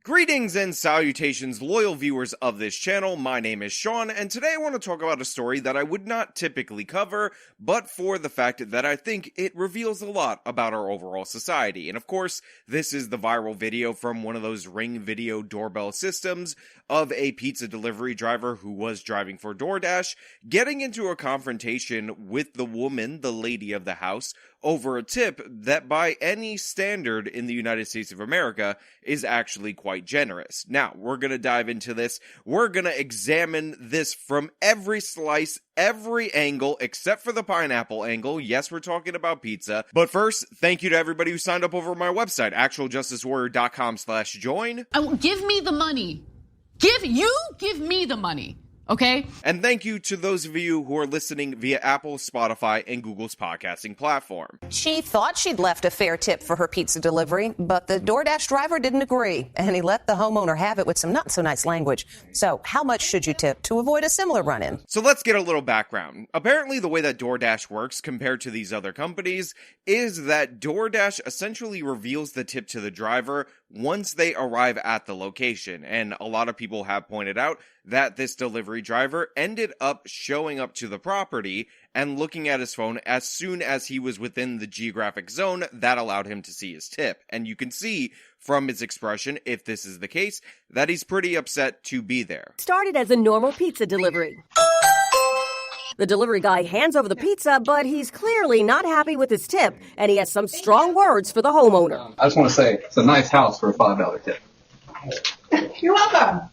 Greetings and salutations, loyal viewers of this channel. My name is Sean, and today I want to talk about a story that I would not typically cover, but for the fact that I think it reveals a lot about our overall society. And of course, this is the viral video from one of those Ring video doorbell systems of a pizza delivery driver who was driving for DoorDash, getting into a confrontation with the woman, the lady of the house, over a tip that by any standard in the United States of America is actually quite generous. Now, we're going to dive into this. We're going to examine this from every slice, every angle, except for the pineapple angle. Yes, we're talking about pizza. But first, thank you to everybody who signed up over my website, actualjusticewarrior.com/join. Give me the money. Give me the money. Okay? And thank you to those of you who are listening via Apple, Spotify, and Google's podcasting platform. She thought she'd left a fair tip for her pizza delivery, but the DoorDash driver didn't agree, and he let the homeowner have it with some not so nice language. So how much should you tip to avoid a similar run-in? So let's get a little background. Apparently the way that DoorDash works compared to these other companies is that DoorDash essentially reveals the tip to the driver once they arrive at the location. And a lot of people have pointed out that this delivery driver ended up showing up to the property and looking at his phone as soon as he was within the geographic zone that allowed him to see his tip. And you can see from his expression, if this is the case, that he's pretty upset to be there. Started as a normal pizza delivery. The delivery guy hands over the pizza, but he's clearly not happy with his tip, and he has some strong words for the homeowner. I just want to say, it's a nice house for a $5 tip. You're welcome.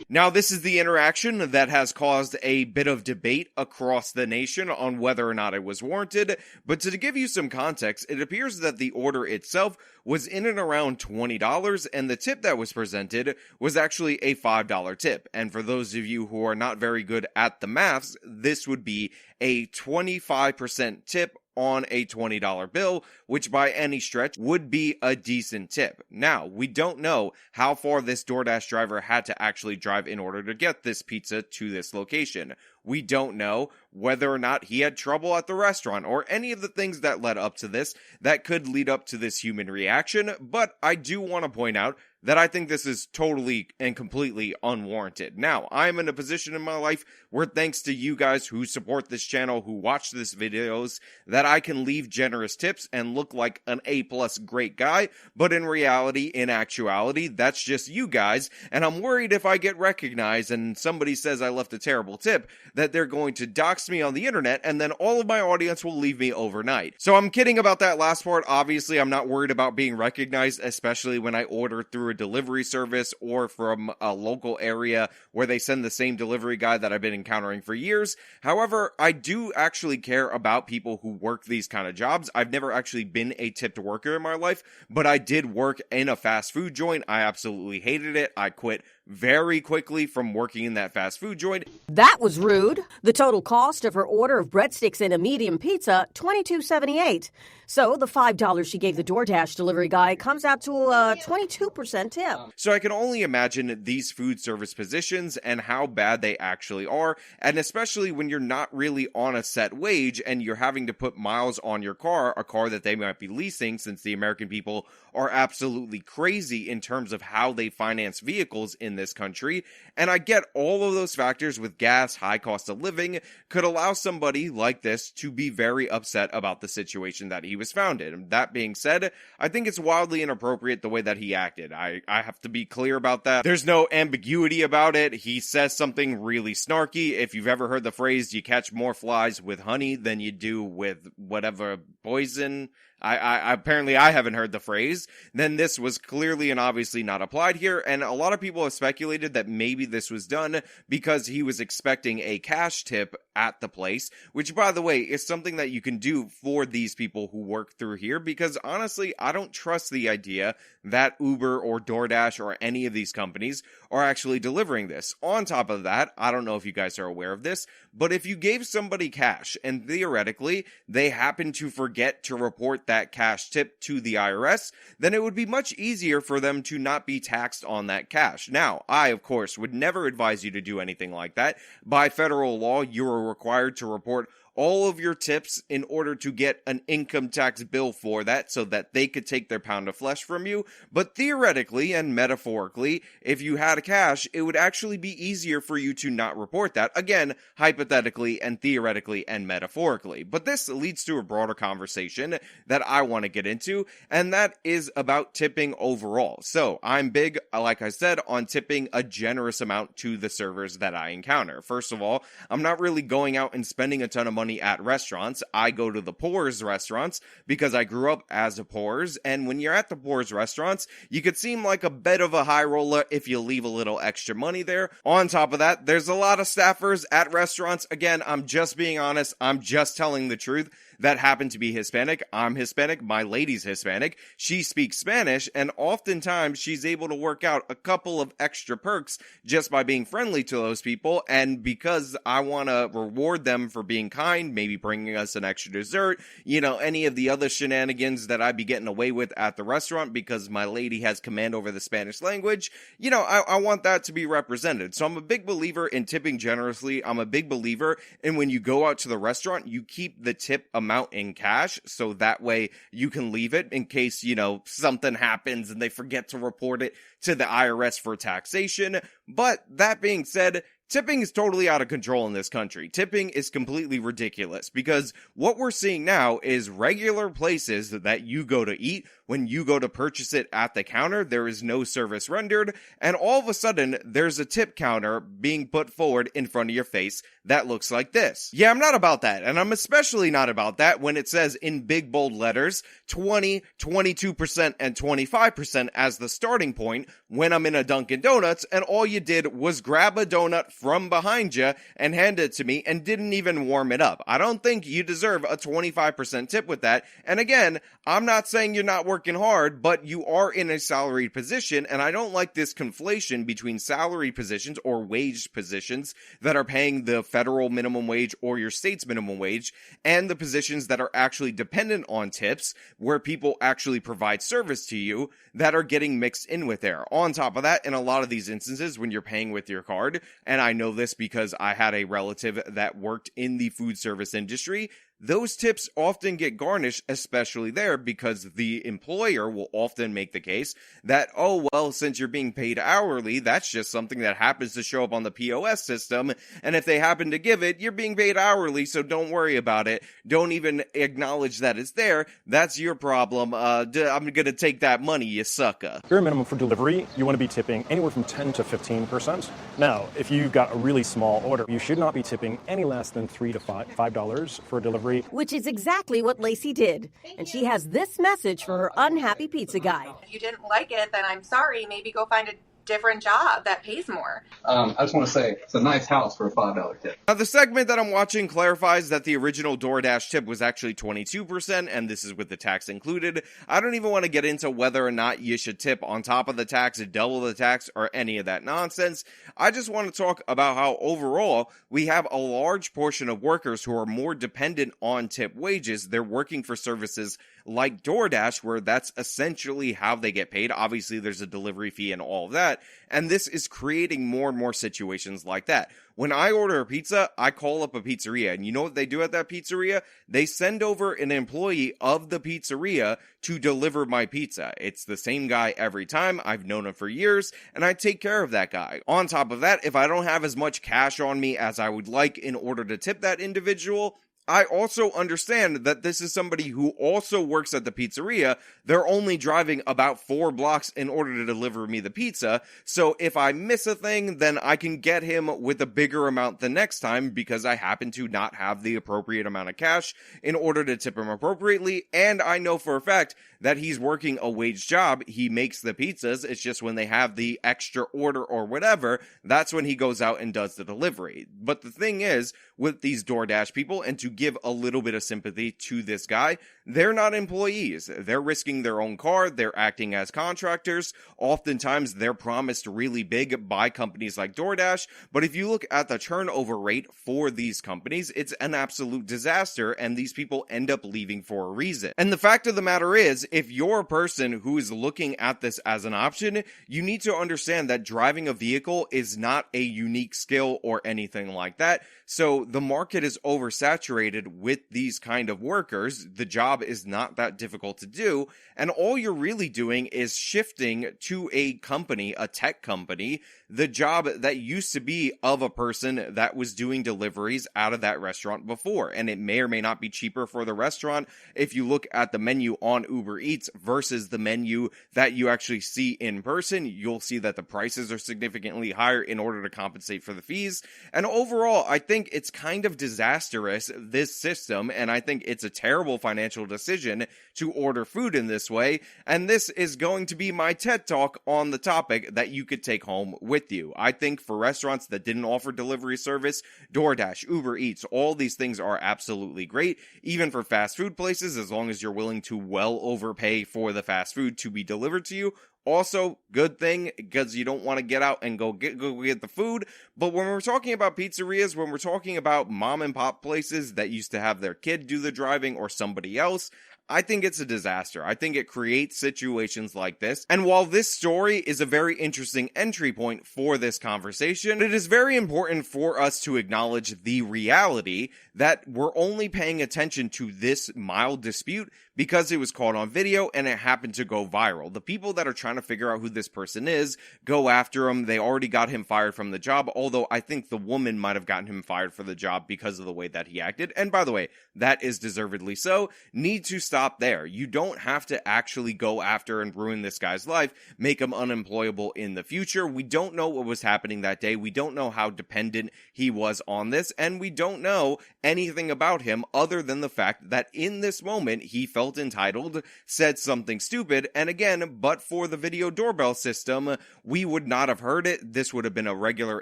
Now, this is the interaction that has caused a bit of debate across the nation on whether or not it was warranted, but to give you some context, it appears that the order itself was in and around $20, and the tip that was presented was actually a $5 tip. And for those of you who are not very good at the maths, this would be a 25% tip on a $20 bill, which by any stretch would be a decent tip. Now, we don't know how far this DoorDash driver had to actually drive in order to get this pizza to this location. We don't know whether or not he had trouble at the restaurant or any of the things that led up to this that could lead up to this human reaction, but I do want to point out that I think this is totally and completely unwarranted. Now, I'm in a position in my life where thanks to you guys who support this channel, who watch this videos, that I can leave generous tips and look like an A+ great guy, but in reality, in actuality, that's just you guys, and I'm worried if I get recognized and somebody says I left a terrible tip, that they're going to dox me on the internet, and then all of my audience will leave me overnight. So I'm kidding about that last part. Obviously, I'm not worried about being recognized, especially when I order through a delivery service or from a local area where they send the same delivery guy that I've been encountering for years. However, I do actually care about people who work these kind of jobs. I've never actually been a tipped worker in my life, but I did work in a fast food joint. I absolutely hated it. I quit very quickly from working in that fast food joint. That was rude. The total cost of her order of breadsticks and a medium pizza, $22.78. So the $5 she gave the DoorDash delivery guy comes out to a 22% tip. So I can only imagine these food service positions and how bad they actually are, and especially when you're not really on a set wage and you're having to put miles on your car, a car that they might be leasing, since the American people are absolutely crazy in terms of how they finance vehicles in this country. And I get all of those factors with gas, high cost of living, could allow somebody like this to be very upset about the situation that he was found in. That being said, I think it's wildly inappropriate the way that he acted. I have to be clear about that. There's no ambiguity about it. He says something really snarky. If you've ever heard the phrase, you catch more flies with honey than you do with whatever poison, I apparently I haven't heard the phrase, then this was clearly and obviously not applied here, and a lot of people have speculated that maybe this was done because he was expecting a cash tip at the place, which, by the way, is something that you can do for these people who work through here, because honestly, I don't trust the idea that Uber or DoorDash or any of these companies are actually delivering this. On top of that, I don't know if you guys are aware of this, but if you gave somebody cash and theoretically they happen to forget to report that cash tip to the IRS, then it would be much easier for them to not be taxed on that cash. Now, I, of course, would never advise you to do anything like that. By federal law, you are required to report all of your tips in order to get an income tax bill for that so that they could take their pound of flesh from you. But theoretically and metaphorically, if you had cash, it would actually be easier for you to not report that. Again, hypothetically and theoretically and metaphorically. But this leads to a broader conversation that I want to get into, and that is about tipping overall. So I'm big, like I said, on tipping a generous amount to the servers that I encounter. First of all, I'm not really going out and spending a ton of money at restaurants. I go to the poor's restaurants because I grew up as a poor's, and when you're at the poor's restaurants, you could seem like a bit of a high roller if you leave a little extra money there. On top of that, there's a lot of staffers at restaurants. Again, I'm just being honest. I'm just telling the truth. That happen to be Hispanic. I'm Hispanic. My lady's Hispanic. She speaks Spanish, and oftentimes she's able to work out a couple of extra perks just by being friendly to those people. And because I want to reward them for being kind, maybe bringing us an extra dessert, any of the other shenanigans that I'd be getting away with at the restaurant because my lady has command over the Spanish language, I want that to be represented. So I'm a big believer in tipping generously. I'm a big believer in when you go out to the restaurant, you keep the tip amount in cash, so that way you can leave it in case, something happens and they forget to report it to the IRS for taxation. But that being said, tipping is totally out of control in this country. Tipping is completely ridiculous because what we're seeing now is regular places that you go to eat. When you go to purchase it at the counter, there is no service rendered, and all of a sudden, there's a tip counter being put forward in front of your face that looks like this. Yeah, I'm not about that, and I'm especially not about that when it says in big bold letters, 20, 22%, and 25% as the starting point when I'm in a Dunkin' Donuts, and all you did was grab a donut from behind you and hand it to me and didn't even warm it up. I don't think you deserve a 25% tip with that, and again, I'm not saying you're not working hard, but you are in a salaried position, and I don't like this conflation between salaried positions or waged positions that are paying the federal minimum wage or your state's minimum wage, and the positions that are actually dependent on tips, where people actually provide service to you, that are getting mixed in with there. On top of that, in a lot of these instances, when you're paying with your card, and I know this because I had a relative that worked in the food service industry, those tips often get garnished, especially there, because the employer will often make the case that, oh, well, since you're being paid hourly, that's just something that happens to show up on the POS system, and if they happen to give it, you're being paid hourly, so don't worry about it. Don't even acknowledge that it's there. That's your problem. I'm gonna take that money, you sucker. Bare minimum for delivery, you want to be tipping anywhere from 10 to 15%. Now, if you've got a really small order, you should not be tipping any less than $3 to $5 for delivery. Which is exactly what Lacey did. And she has this message for her unhappy pizza guy. If you didn't like it, then I'm sorry. Maybe go find a different job that pays more. I just want to say it's a nice house for a $5 tip. Now, the segment that I'm watching clarifies that the original DoorDash tip was actually 22%, and this is with the tax included. I don't even want to get into whether or not you should tip on top of the tax, double the tax, or any of that nonsense. I just want to talk about how overall we have a large portion of workers who are more dependent on tip wages. They're working for services like DoorDash, where that's essentially how they get paid. Obviously, there's a delivery fee and all of that, and this is creating more and more situations like that. When I order a pizza, I call up a pizzeria, and you know what they do at that pizzeria? They send over an employee of the pizzeria to deliver my pizza. It's the same guy every time. I've known him for years, and I take care of that guy. On top of that, if I don't have as much cash on me as I would like in order to tip that individual, I also understand that this is somebody who also works at the pizzeria. They're only driving about 4 blocks in order to deliver me the pizza. So if I miss a thing, then I can get him with a bigger amount the next time because I happen to not have the appropriate amount of cash in order to tip him appropriately. And I know for a fact that he's working a wage job. He makes the pizzas. It's just when they have the extra order or whatever, that's when he goes out and does the delivery. But the thing is, with these DoorDash people, and to give a little bit of sympathy to this guy, they're not employees. They're risking their own car. They're acting as contractors. Oftentimes, they're promised really big by companies like DoorDash. But if you look at the turnover rate for these companies, it's an absolute disaster, and these people end up leaving for a reason. And the fact of the matter is, if you're a person who is looking at this as an option, you need to understand that driving a vehicle is not a unique skill or anything like that. So the market is oversaturated with these kind of workers. The job is not that difficult to do. And all you're really doing is shifting to a company, a tech company, the job that used to be of a person that was doing deliveries out of that restaurant before. And it may or may not be cheaper for the restaurant. If you look at the menu on Uber Eats versus the menu that you actually see in person, you'll see that the prices are significantly higher in order to compensate for the fees. And overall, I think it's kind of disastrous, this system, and I think it's a terrible financial decision to order food in this way. And this is going to be my TED Talk on the topic that you could take home with you. I think for restaurants that didn't offer delivery service, DoorDash, Uber Eats, all these things are absolutely great. Even for fast food places, as long as you're willing to well overpay for the fast food to be delivered to you. Also, good thing, because you don't want to get out and go get the food. But when we're talking about pizzerias, when we're talking about mom and pop places that used to have their kid do the driving or somebody else, I think it's a disaster. I think it creates situations like this. And while this story is a very interesting entry point for this conversation, it is very important for us to acknowledge the reality that we're only paying attention to this mild dispute because it was caught on video and it happened to go viral. The people that are trying to figure out who this person is go after him. They already got him fired from the job, although I think the woman might have gotten him fired for the job because of the way that he acted. And by the way, that is deservedly so. Need to stop there. You don't have to actually go after and ruin this guy's life, make him unemployable in the future. We don't know what was happening that day. We don't know how dependent he was on this, and we don't know anything about him other than the fact that in this moment he felt entitled, said something stupid, and again, but for the video doorbell system, we would not have heard it. This would have been a regular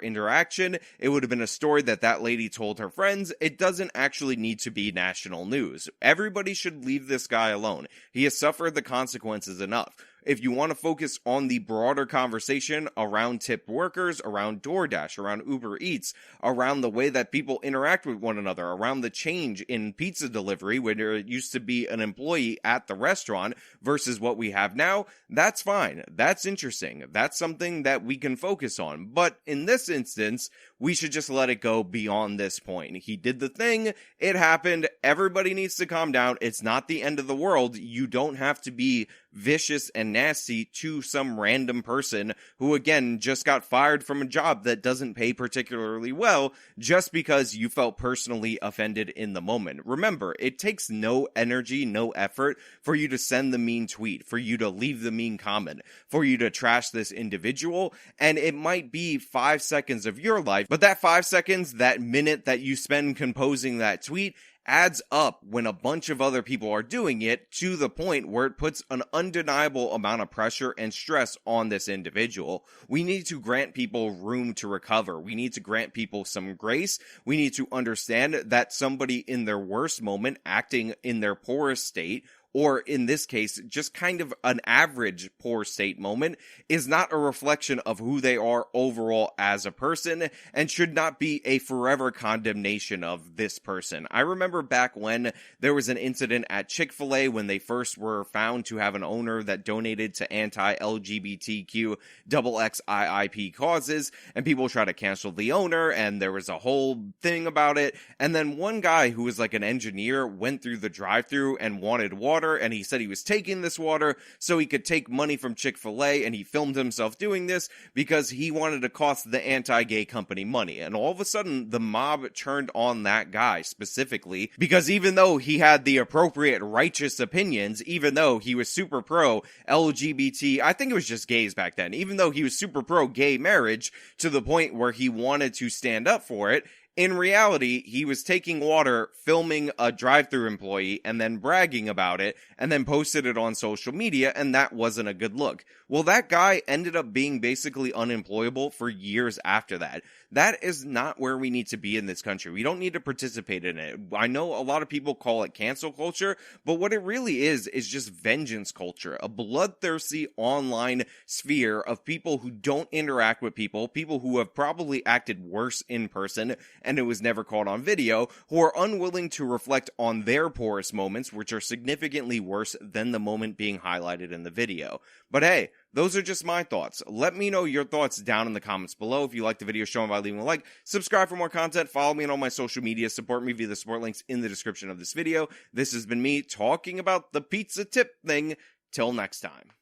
interaction. It would have been a story that lady told her friends. It doesn't actually need to be national news. Everybody should leave this guy alone. He has suffered the consequences enough. If you want to focus on the broader conversation around tipped workers, around DoorDash, around Uber Eats, around the way that people interact with one another, around the change in pizza delivery when there used to be an employee at the restaurant versus what we have now, that's fine. That's interesting. That's something that we can focus on. But in this instance, we should just let it go beyond this point. He did the thing. It happened. Everybody needs to calm down. It's not the end of the world. You don't have to be vicious and nasty to some random person who, again, just got fired from a job that doesn't pay particularly well just because you felt personally offended in the moment. Remember, it takes no energy, no effort for you to send the mean tweet, for you to leave the mean comment, for you to trash this individual, and it might be 5 seconds of your life, but that 5 seconds, that minute that you spend composing that tweet adds up when a bunch of other people are doing it to the point where it puts an undeniable amount of pressure and stress on this individual. We need to grant people room to recover. We need to grant people some grace. We need to understand that somebody in their worst moment, acting in their poorest state, or in this case, just kind of an average poor state moment, is not a reflection of who they are overall as a person and should not be a forever condemnation of this person. I remember back when there was an incident at Chick-fil-A when they first were found to have an owner that donated to anti-LGBTQ XXIIP causes, and people tried to cancel the owner, and there was a whole thing about it. And then one guy who was like an engineer went through the drive-thru and wanted water, and he said he was taking this water so he could take money from Chick-fil-A, and he filmed himself doing this because he wanted to cost the anti-gay company money. And all of a sudden, the mob turned on that guy specifically because even though he had the appropriate righteous opinions, even though he was super pro LGBT, I think it was just gays back then, even though he was super pro gay marriage to the point where he wanted to stand up for it, In reality, he was taking water, filming a drive-thru employee, and then bragging about it, and then posted it on social media, and that wasn't a good look. Well, that guy ended up being basically unemployable for years after that. That is not where we need to be in this country. We don't need to participate in it. I know a lot of people call it cancel culture, but what it really is just vengeance culture, a bloodthirsty online sphere of people who don't interact with people who have probably acted worse in person, and it was never caught on video, who are unwilling to reflect on their poorest moments, which are significantly worse than the moment being highlighted in the video. But hey, those are just my thoughts. Let me know your thoughts down in the comments below. If you liked the video, show them by leaving a like. Subscribe for more content. Follow me on all my social media. Support me via the support links in the description of this video. This has been me talking about the pizza tip thing. Till next time.